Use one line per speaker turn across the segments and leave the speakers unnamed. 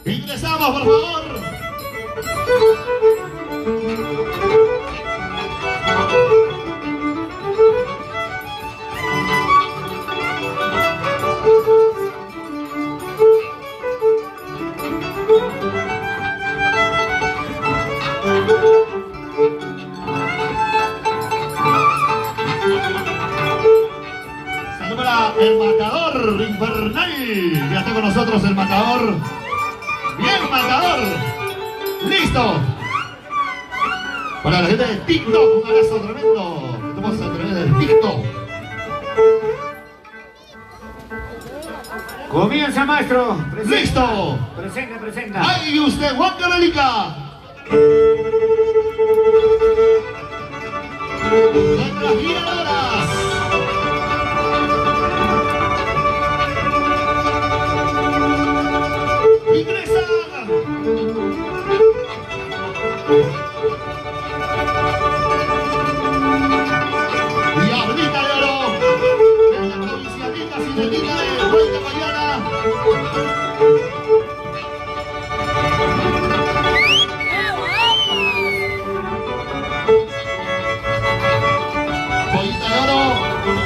Ingresamos, por favor. Saluda el matador infernal. Ya está con nosotros el matador. Bien, matador. Listo. Para la gente de TikTok, un abrazo tremendo. Estamos a través de TikTok.
Comienza, maestro. Presenta.
Listo.
Presenta.
¡Ay, usted, Juan Carolica! Nuestras giradoras. Ingresan. Diablita de Oro, de la provincialita Sirenita de Vuelta Guayana. Pollita de Oro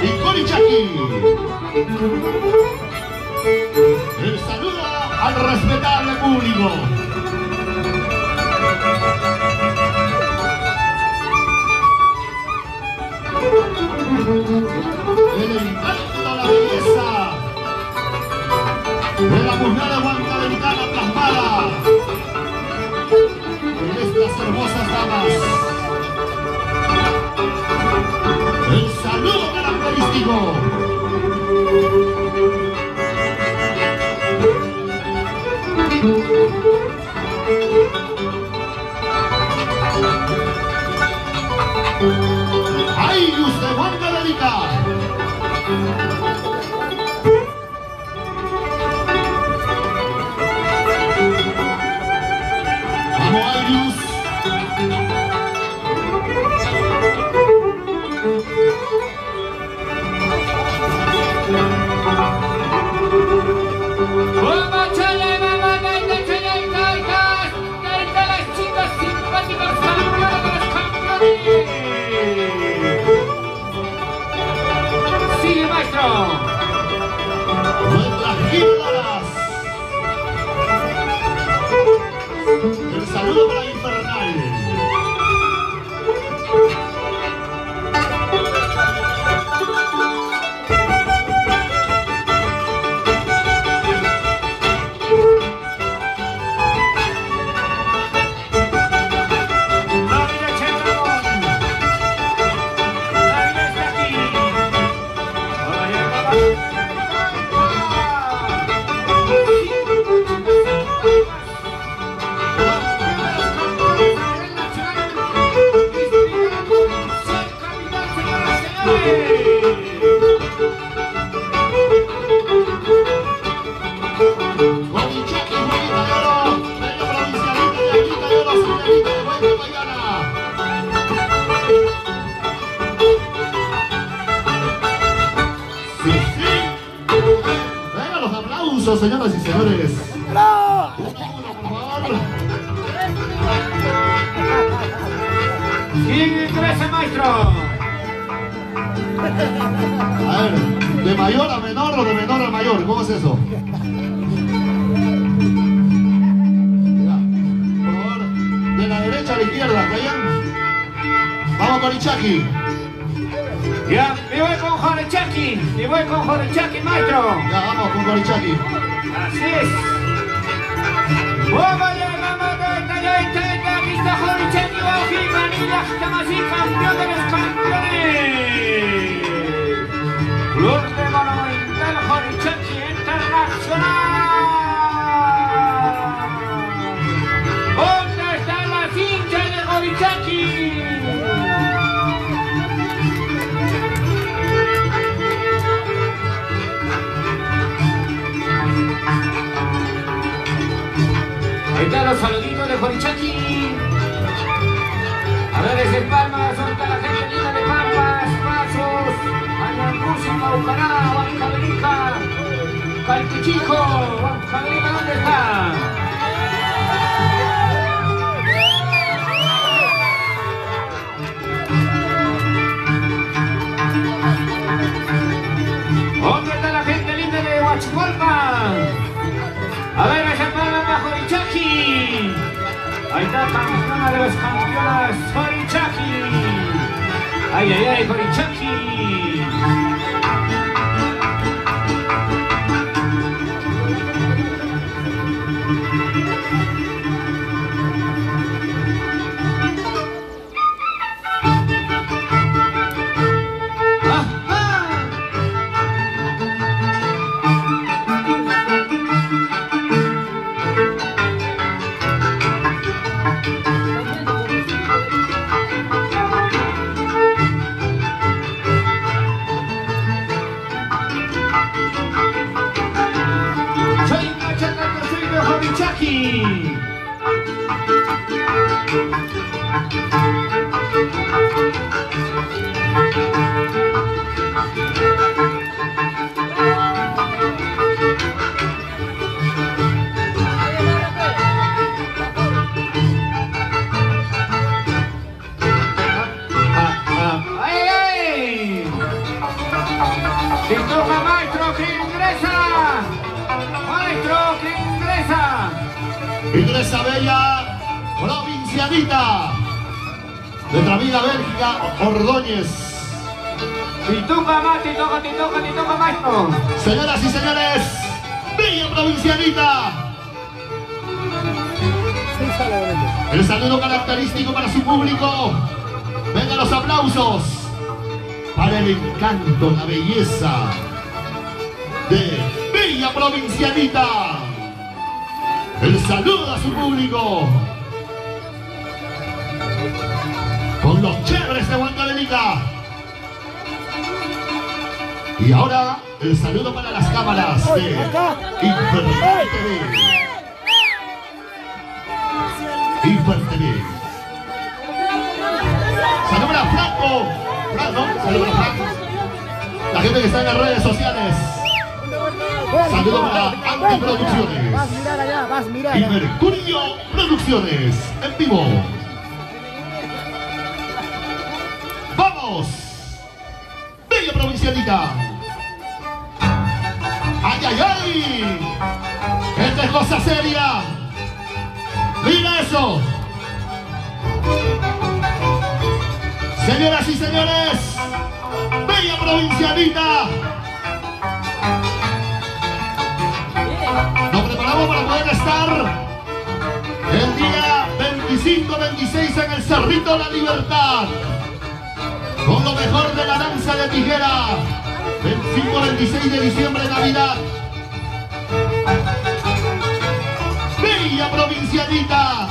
y Corichaki. El saludo al respetable público. El encanto, la belleza de la mujer guantamericana plasmada en estas hermosas damas. El saludo característico. ¡Ay, usted, Juan Carolica! ¡Vamos, Ayus!
Sigue, maestro.
Nuestras giradoras. El saludo para Infernal. Señoras y señores, por favor.
Ingresa, maestro.
A ver, ¿de mayor a menor o de menor a mayor? ¿Cómo es eso? Mira, por favor, de la derecha a la izquierda, ¿caían? Vamos con Ichaki.
Ya, me voy con Jorichaki. Maestro.
Ya, vamos con Corichaki.
Así es. Vamos allá, aquí está Jorichaki, estamos así, campeón de los campeones. Flor de Monumental Jorichaki Internacional. ¿Dónde están las hinchas de Jorichaki? Ahí están los saluditos de Jorichaki. campeonas, Horichaki. Ay, ay, ay, Horichaki.
Ingresa Bella Provincianita de Travida, Bélgica, Ordóñez.
Tituca más, tituca maestro.
Señoras y señores, Bella Provincianita. El saludo característico para su público. Vengan los aplausos para el encanto, la belleza de Bella Provincianita. El saludo a su público con los chéveres de Huancavelica. Y ahora el saludo para las cámaras de Infer TV. Infer TV. Saludo para Franco. Saludo para Franco. La gente que está en las redes sociales. Saludo para Antiproducciones.
Vas a mirar allá, vas a mirar.
Y Mercurio Producciones en vivo. ¡Vamos! Bella Provincianita. ¡Ay, ay, ay! ¡Esta es cosa seria! ¡Mira eso! Señoras y señores, Bella Provincianita. Nos preparamos para poder estar el día 25-26 en el Cerrito La Libertad con lo mejor de la danza de tijera. 25-26 de diciembre, Navidad. Bella Provincianita.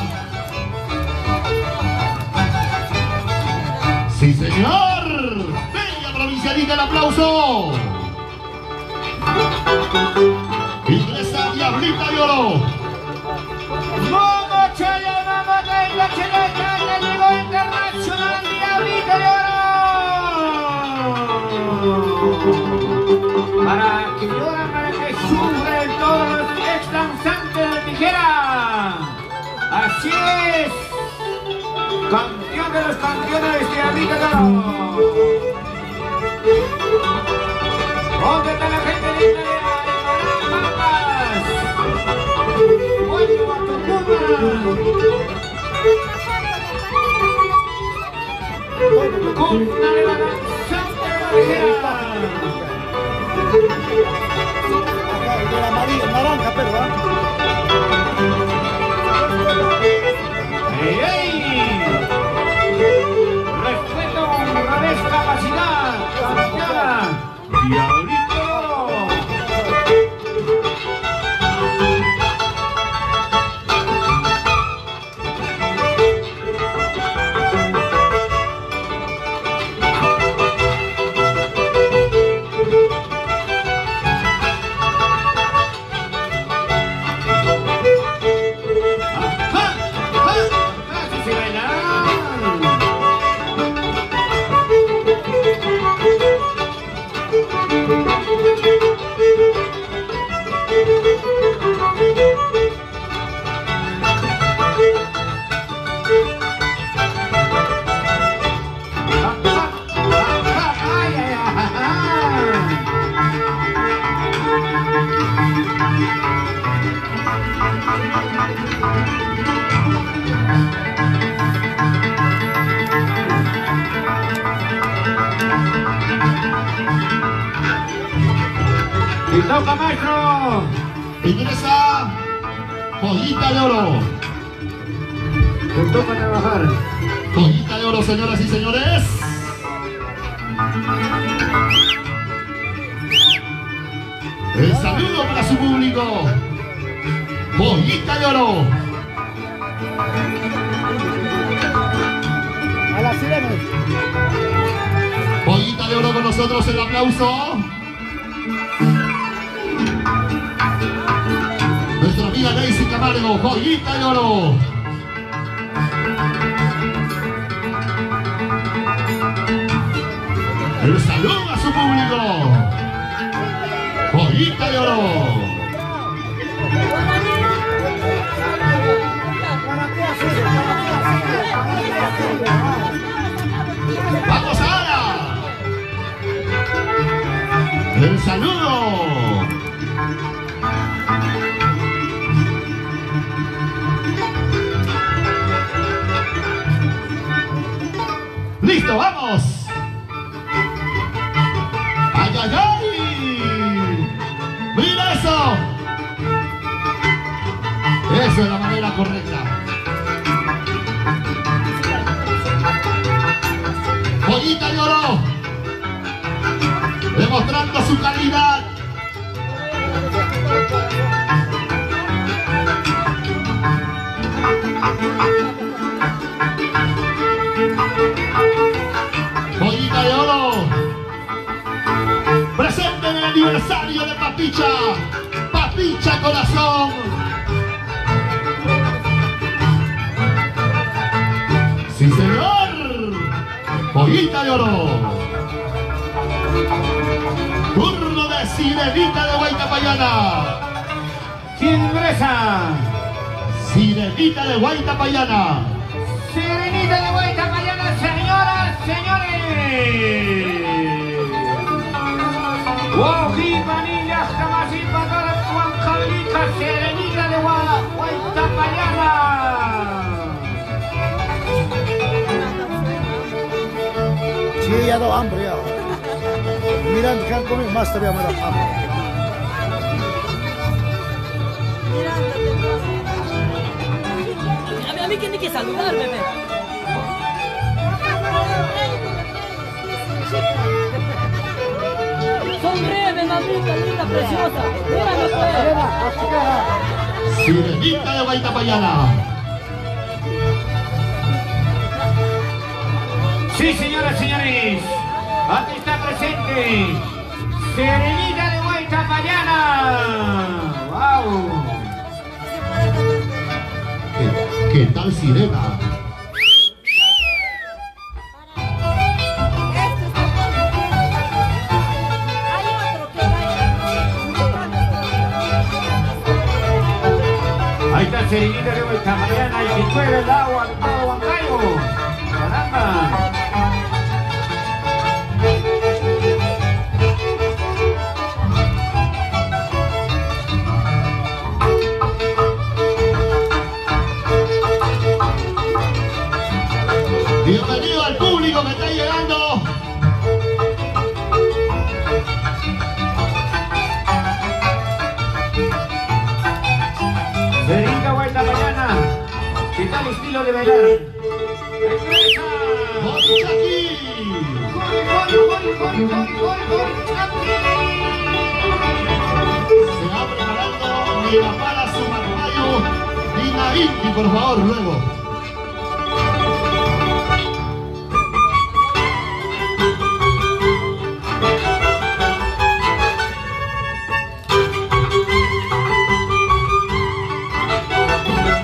Sí, señor. Bella Provincianita, el aplauso. Ingresa Diablita de Oro.
Momo Chaya, mamá de la cheleta, que llegó internacional, Diablita de Oro. Para que llora, para que sufren todos los ex danzantes de tijera. Así es. Campeón de los campeones, Diablita de Oro. ¿Dónde está la gente linda de Maracas? ¡Vuelvo a Tucumán! ¡Cuna de la danzante tijera!
De la naranja, pero
¡Ey, ey! Respeto, honradez, capacidad, campeona, Diablita de Oro. ¡Le toca, maestro!
Ingresa Joyita de Oro.
¡Le toca trabajar!
Joyita de Oro, señoras y señores. El saludo para su público. Joyita de Oro.
A las sirenas.
Joyita de Oro con nosotros, el aplauso. Nuestra amiga Daisy Camargo, Joyita de Oro. El saludo a su público. Joyita de Oro. ¡Vamos ahora! ¡El saludo! ¡Listo, vamos! ¡Ay, ay, ay! ¡Mira eso! Eso es la manera correcta. Joyita de Oro, demostrando su calidad. Joyita de Oro, presente en el aniversario de Papicha, Papicha Corazón. Sí, señor. Joyita de Oro. Turno de Sirenita de Guaitapayana.
¿Quién ingresa?
Sirenita de Guaitapayana.
Sirenita de Guaitapayana, señoras, señores. Guají, Vanillas, Camasipa, Juan Jablica, Sirenita de Guaitapayana.
Sí, ya no hambre ya. Mirando que han comido más todavía me da hambre.
A mí tiene que saludar, bebé. Sonríe, mamita, linda, preciosa. Míralo, pues.
Sirenita de Guaitapayana.
Sí, señoras y señores, aquí está presente Sirenita de Guaitapayana. ¡Wow!
¿Qué tal, Sirena?
Ahí está Sirenita de Guaitapayana y que juega el agua de todo Huancayo. ¡Caramba!
Bienvenido al público que está llegando.
Sirenita Guaitapayana, ¿qué tal estilo de bailar? ¡Empresa!
¡Gol, se va preparando Mirapala Sumacayo y Naiti, por favor, luego.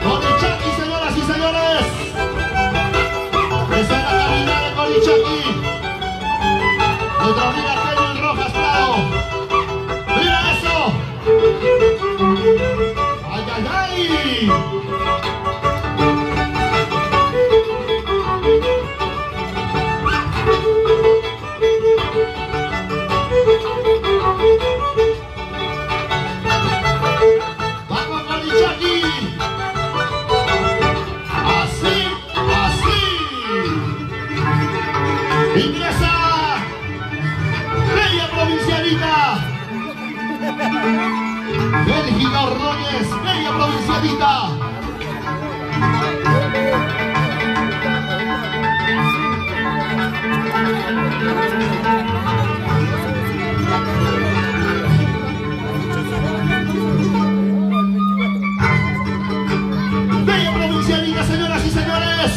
Colichaki, señoras y señores. Esa es la caminada de Colichaki. Nuestra amiga Kelly Rojas Prado. ¡Mira eso! ¡Ay, ay, ay! Bélgica Ordóñez, bella provincialita. Bella provincialita, señoras y señores.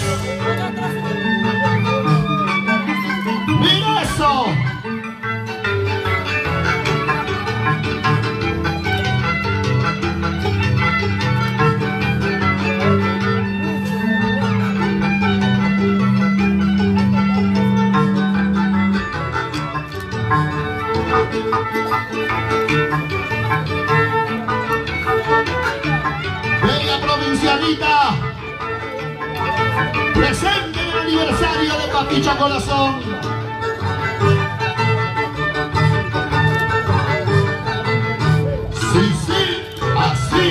¡Mira eso! Bella provincialita, presente en el aniversario de Papicha Corazón. Sí, sí, así.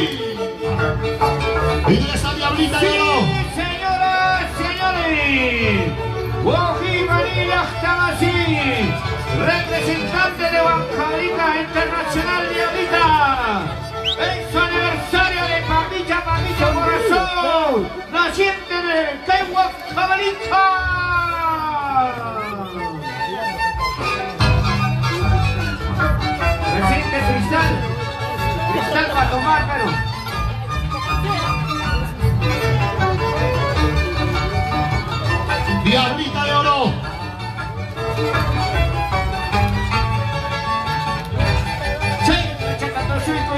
Ingresa Diablita de Oro.
Sí, señoras, señores. Woji María Tamasí, representante de Bancarica Internacional Diablita, en su aniversario de Papicha Corazón, naciente en el Caiguac Cabalica. Presente cristal para tomar, pero
Diablita de Oro.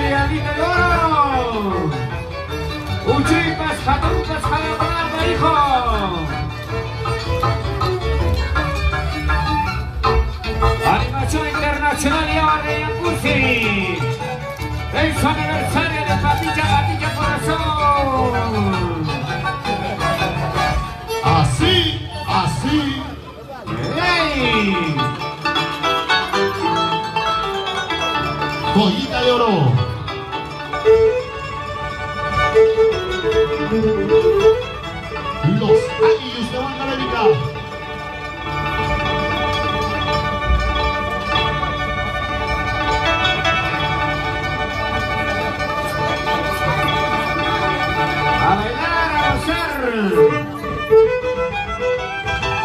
Diablita de Oro. Uchipas, jatupas, jalapanalpa, hijo. Animación Internacional y Abarreyancursi. En su aniversario de Papicha Corazón.
Así, así.
¡Ey!
Joyita de Oro. Los Águilas de Bancarica.
A bailar, a gozar.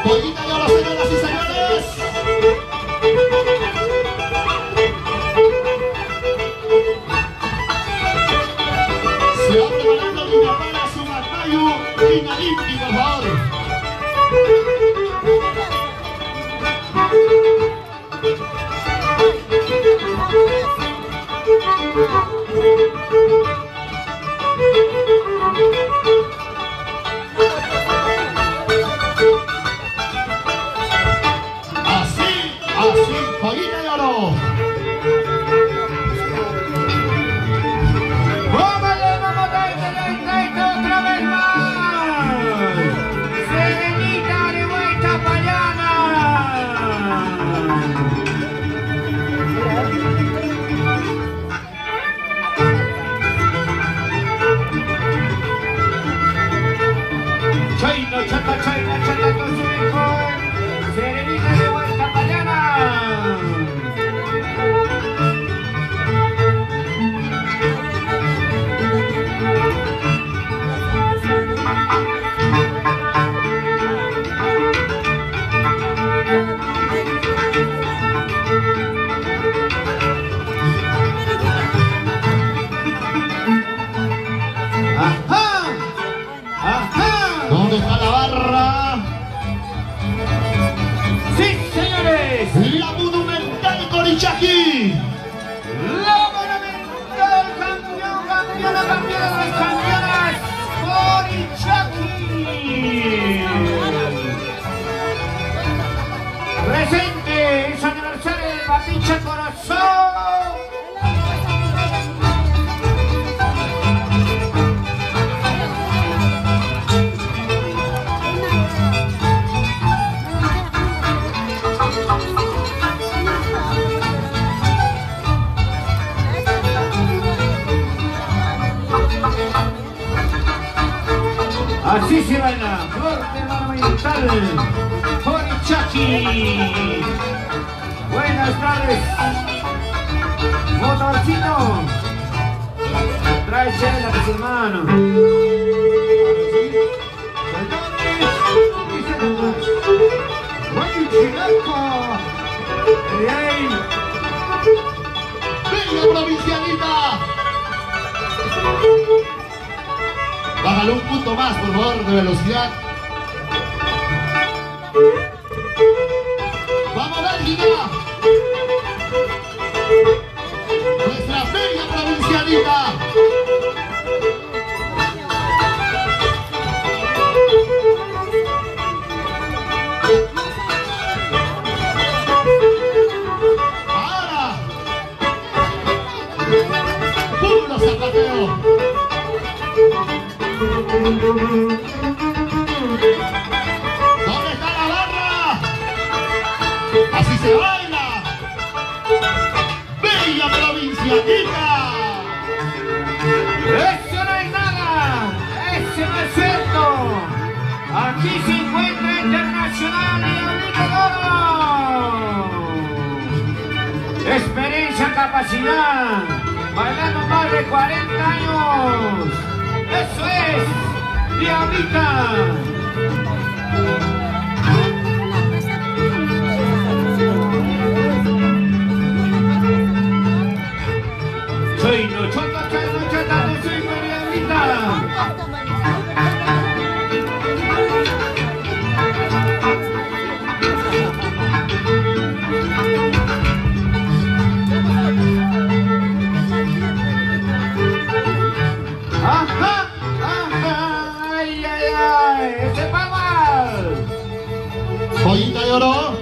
Joyita de Oro, señoras y señores. Se va preparando Lina para su Matayu Linalimpi, por favor. Así, así, Joyita de Oro.
¡Vamos, traite otra vez más! ¡Serenita de vuelta payana! Chaina, chata, con su hijo. ¡Serenita de vuelta payana! ¡Ajá! ¡Ajá!
¿Dónde está la barra?
¡Sí, señores!
La monumental Corichaqui.
¡La monumental campeona de las campeonas! ¡Corichaqui! Presente en su aniversario de Papicha Corazón. Así se baila, flor de monumental, Corichaqui. Buenas tardes, motorcito. trae chela, mis hermanos.
¡Venga, provincialita! Bájale un punto más, por favor, de velocidad. ¡Vamos, Bélgica! Nuestra bella provincialita. Ahora. Puro zapateo. ¿Dónde está la barra? Así se baila. Bella provincialita.
¡Eso no es nada! ¡Ese no es cierto! Aquí se encuentra Internacional Diablito de Oro. Experiencia, capacidad. Bailando más de 40 años. ¡Eso es! ¡Diablita! Soy no chota, no soy Diablita. ¡Ajá! ¡Ajá! ¡Ay, ay, ay! ¡Ese palmas!
Joyita de oro.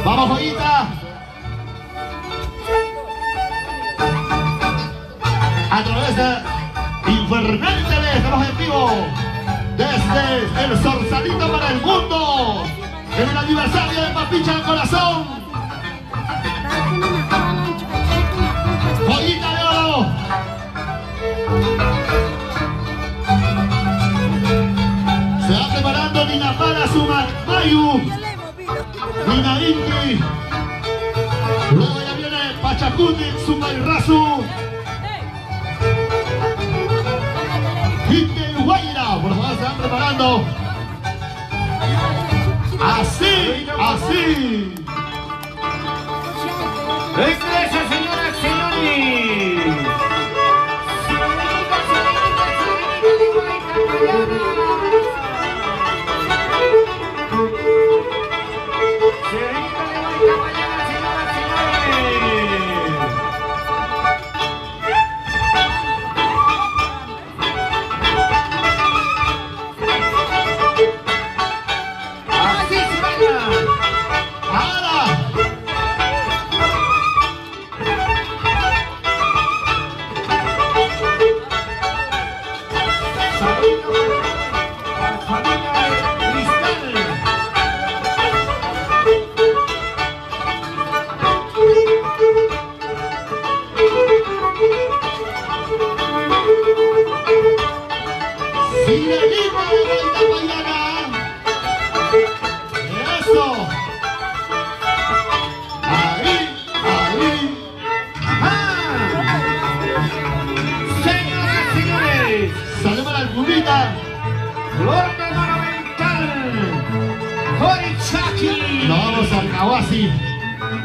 Vamos, joyita. A través de Infernal TV estamos en vivo desde el Zorsalito para el mundo en el aniversario de Papicha del Corazón. Joyita de oro. Se va preparando Nina Para Mayu, Nina Inti. Luego ya viene Pachacuti, Sumairazu. Inti Guaira. Por favor, se van preparando. Así, así.
¡Estrella, señoras y señores! ¡Así se baila!
Ahora. Sirenita de Vuelta Pailana. Eso. Ahí, ahí.
¡Ajá! Señoras y señores,
Salimos a la cubita.
Flor de Monumental, Horichaki,
Nos vamos al Kawasi.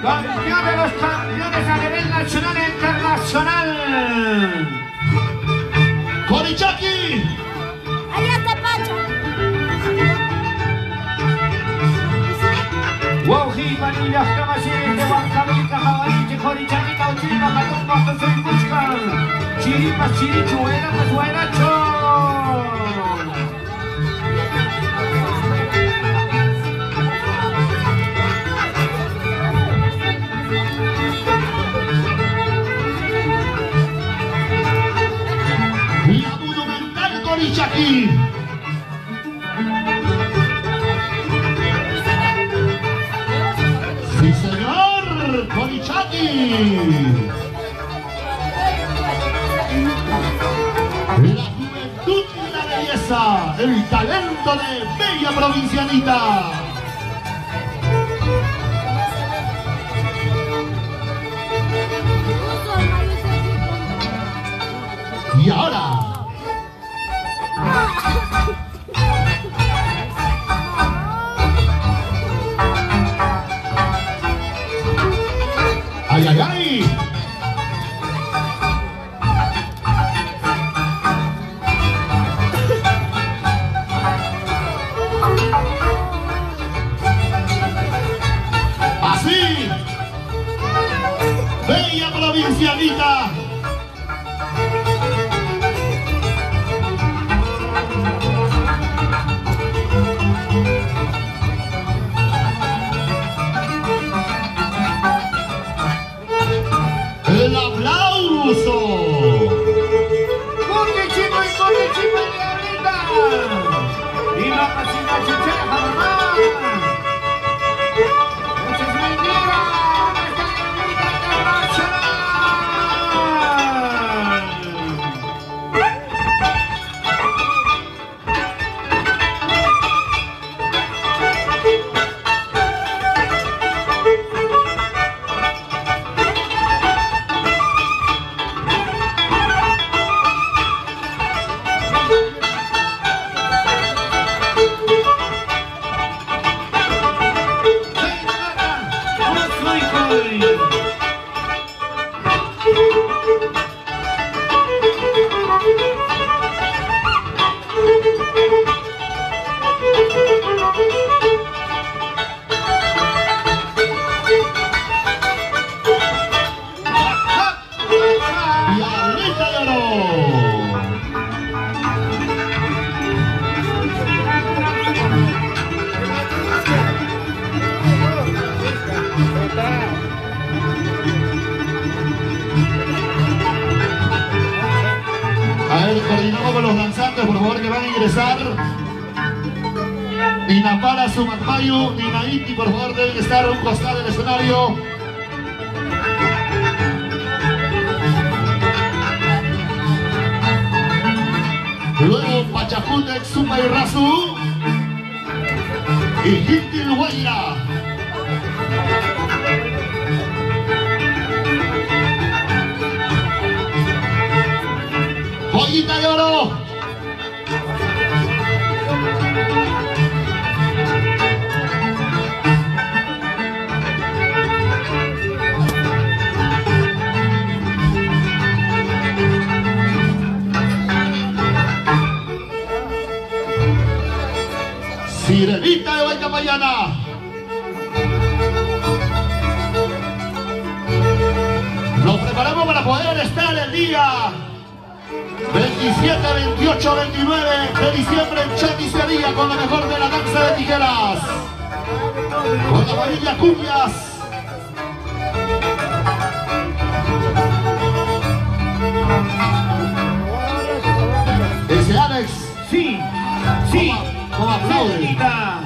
campeón de los campeones a nivel nacional e internacional.
Corichaki.
Allá está Pacho.
Wauji, Vanilla, Caballero, de Huancabilca, Jabaliche, Horichaki, Cauchima, Catumba, Soy Buscan, Chiripas, Chirichuela, Pazuelacho.
La monumental Corichaki. Sí, señor. Corichaki. La juventud y la belleza. ingresa el talento de Bella Provincianita. Y ahora ¡ay, ay, ay! Así, Bella Provincianita. El aplauso.
¡Corte chico y diablita! ¡Y la pasina chicheja, mamá! ¡Esa es mentira! ¡Esta diablita internacional!
Diablita de Oro. A ver, coordinamos con los danzantes, por favor, que van a ingresar. Nina Para, Sumacmayu, Nina Iti, por favor, deben estar a un costado del escenario. Luego Pachacútec, Suma y Razu. Y Hintil Guayra. Joyita de Oro. Sirenita de Huaycapayana. Nos preparamos para poder estar el día 27, 28, 29 de diciembre en Chamisería con lo mejor de la danza de tijeras. Con la familia Cumbias. Ese Alex.
Sí, sí.
¿Cómo aplaude?
Señorita.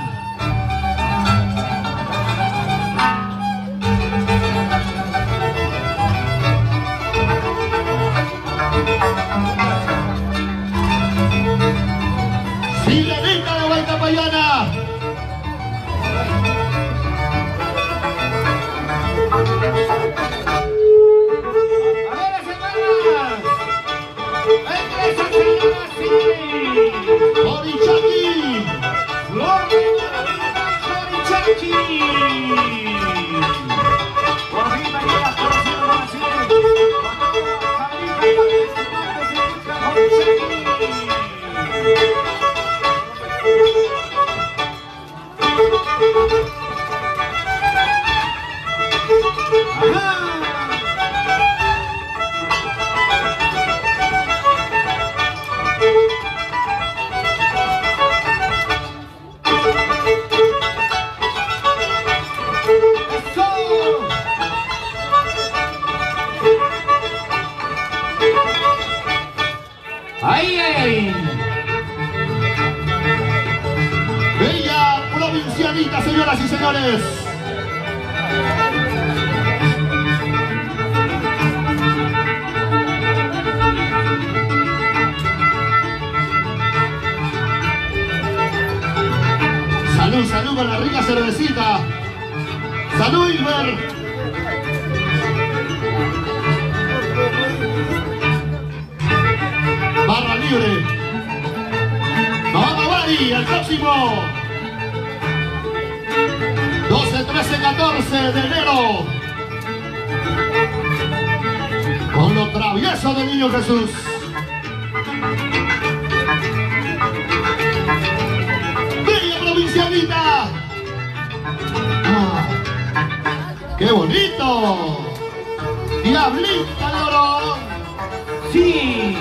Sirenita de Huaycapayana.
A ver, las hermanas. ¡Esa señora sí!
Corichaki.
¡Flor de Maravilla, Corichaki! Por arriba llega conocido como así. ¡Ay, ay, ay!
Bella Provincianita, señoras y señores. una cervecita. Salud, Iber. Barra libre. Novata Bari, el próximo 12, 13, 14 de enero. Con los traviesos del Niño Jesús. Bella provincialita. ¡Qué bonito! Diablita de Oro.
Sí,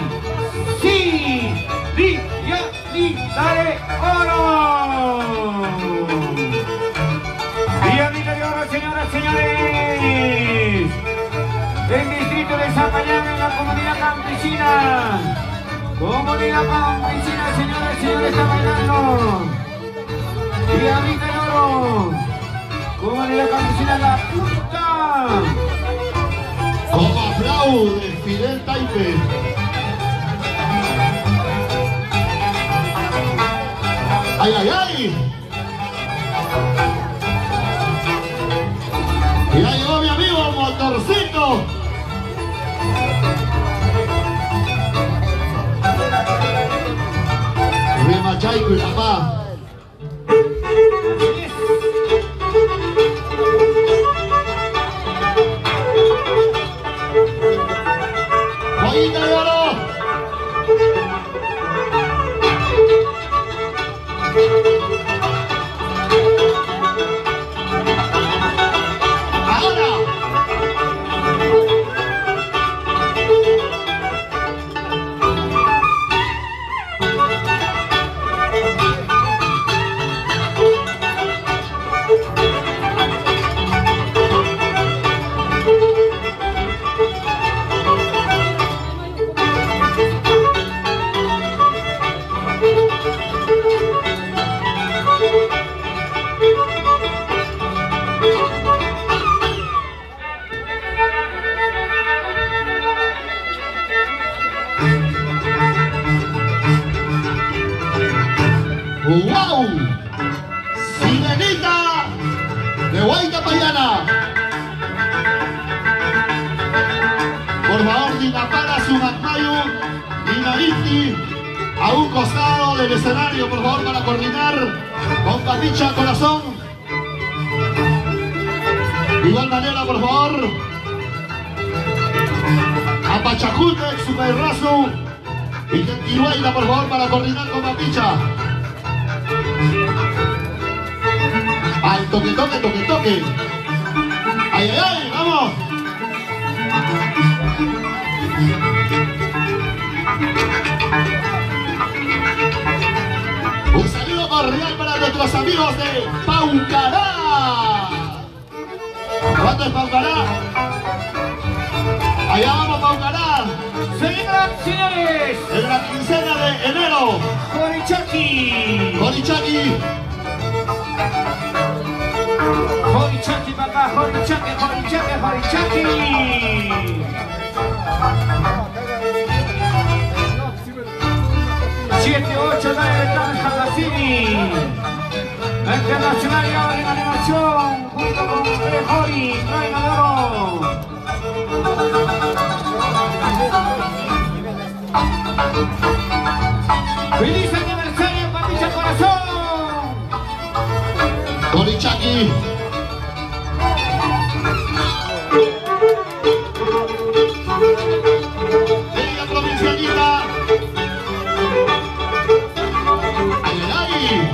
sí, Diablita de Oro. Diablita de Oro, señoras y señores. El distrito de Zapayán, en la comunidad campesina. Comunidad campesina, señoras y señores, está bailando. Diablita de Oro. Comunidad campesina, la punta.
Como aplaude Fidel Taipe. ¡Ay, ay, ay! Y ya llegó mi amigo Motorcito. Rima Chaico y papá. ¡Joyita de Oro! ¡Wow! Sirenita de Huaycapayana. Por favor, Dinapara, Sumacmayo, Dinaiti, a un costado del escenario, por favor, para coordinar con Papicha Corazón. De igual manera, por favor, a Pachacute, Sucairrazu y Tentiruaila, por favor, para coordinar con Papicha. Al toque, toque, toque, toque. ¡Ay, ay, ay! ¡Vamos! Un saludo cordial para nuestros amigos de Paucará. ¿Cuánto es Paucará? Allá vamos, Paucará.
Señoras y señores,
En la quincena de enero.
Jorichaki.
Jorichaki.
Jorichaki, papá, Jorichaki, Jorichaki, Jorichaki. 7, 8, 9 estamos en Jacasini. Internacional y ahora en animación, junto con Jori, Reina de Oro. ¡Feliz aniversario, Papicha Corazón!
Jorichaki. Bella provincialita. ¡Ay, ay, ay!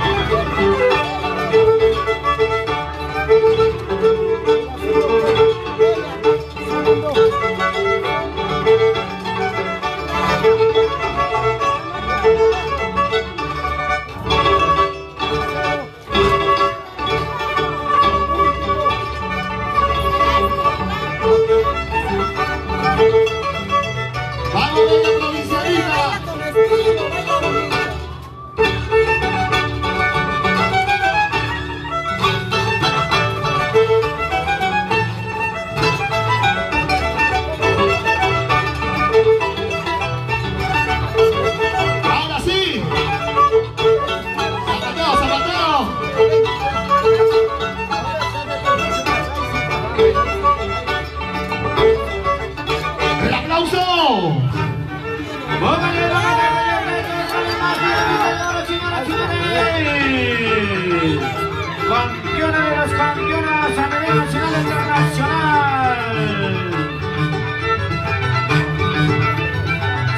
a nivel nacional e internacional.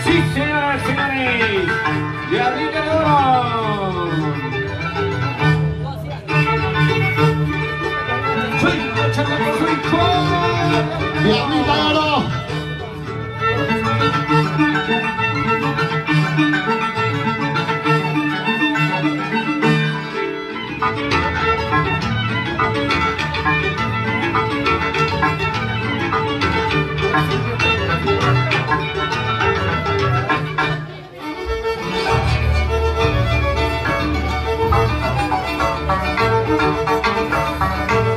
Sí, señoras y señores, Diablita de Oro.
Diablita de Oro.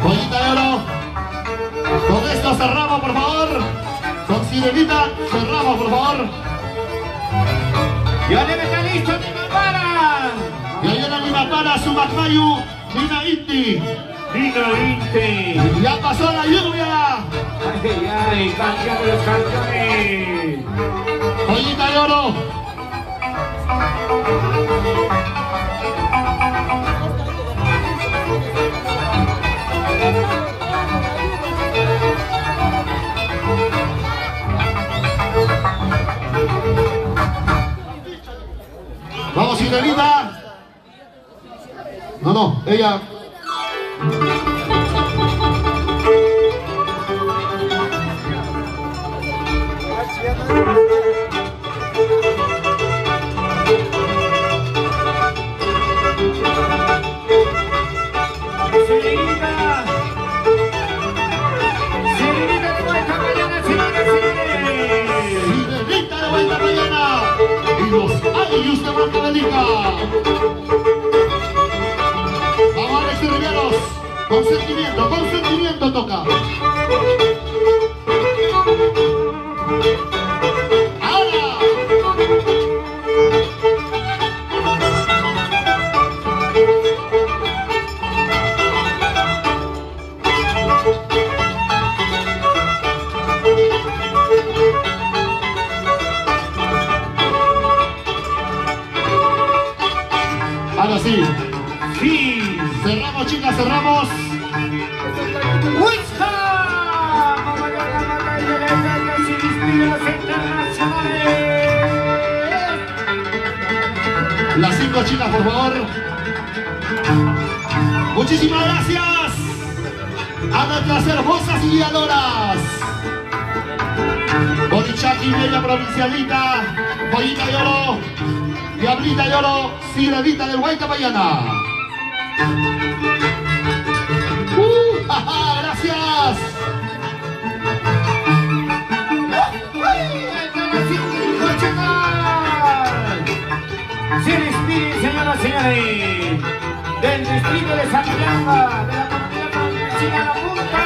Joyita de Oro. Con esto cerramos, por favor. Con Sirenita cerramos, por favor.
Ya debe estar listo mi mamá.
Y ahí viene Lima para su Macmayu, Nina Inti.
Dino Inte.
Ya pasó la lluvia.
Ay, ay, campeón de los campeones.
Joyita de Oro. Vamos, Sirenita. No, ella.
Serenita. Serenita de Huayca Payana, señoras y señores.
Sirenita de Huayca Payana. Y los Ayus de Brancavelica. Vamos, Alex y Riveros. Con sentimiento toca. Ahora. Ahora sí.
Sí.
Cerramos, chicas, cerramos.
¡Huicha! Mamallana, Mamallana, se despide los internacionales.
Las 5 chicas, por favor. Muchísimas gracias a nuestras hermosas guiadoras. Borichaki, Bella Provincialita, Joyita de Oro, Diablita de Oro, Sirenita del Huayca Payana. ¡Jaja! ¡Gracias!
Se despide, señoras y señores, del distrito de Santiago, de la comunidad provincial La Punta.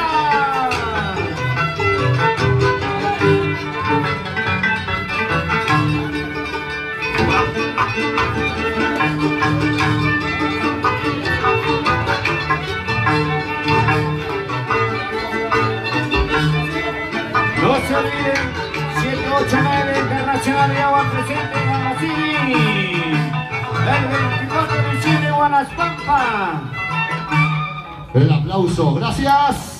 No se olviden, 789 Internacional de Agua presente en Guanacini. El 24 de diciembre, Guanaspampa.
El aplauso, gracias.